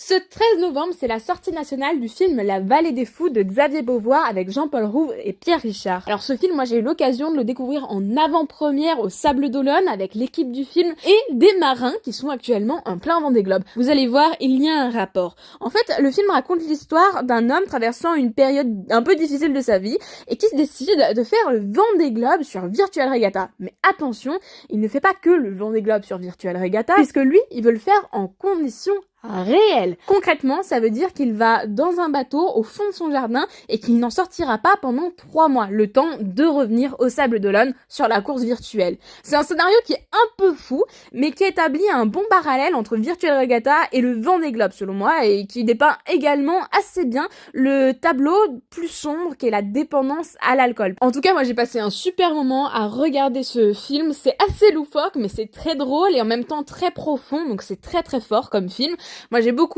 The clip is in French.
Ce 13 novembre, c'est la sortie nationale du film La Vallée des Fous de Xavier Beauvois avec Jean-Paul Rouve et Pierre Richard. Alors ce film, moi j'ai eu l'occasion de le découvrir en avant-première au Sables d'Olonne avec l'équipe du film et des marins qui sont actuellement en plein Vendée Globe. Vous allez voir, il y a un rapport. En fait, le film raconte l'histoire d'un homme traversant une période un peu difficile de sa vie et qui se décide de faire le Vendée Globe sur Virtual Regatta. Mais attention, il ne fait pas que le Vendée Globe sur Virtual Regatta, puisque lui, il veut le faire en conditions réel. Concrètement, ça veut dire qu'il va dans un bateau au fond de son jardin et qu'il n'en sortira pas pendant 3 mois, le temps de revenir au Sables d'Olonne sur la course virtuelle. C'est un scénario qui est un peu fou, mais qui établit un bon parallèle entre Virtual Regatta et le Vendée Globe selon moi, et qui dépeint également assez bien le tableau plus sombre qu'est la dépendance à l'alcool. En tout cas, moi j'ai passé un super moment à regarder ce film. C'est assez loufoque, mais c'est très drôle et en même temps très profond, donc c'est très très fort comme film. Moi j'ai beaucoup aimé.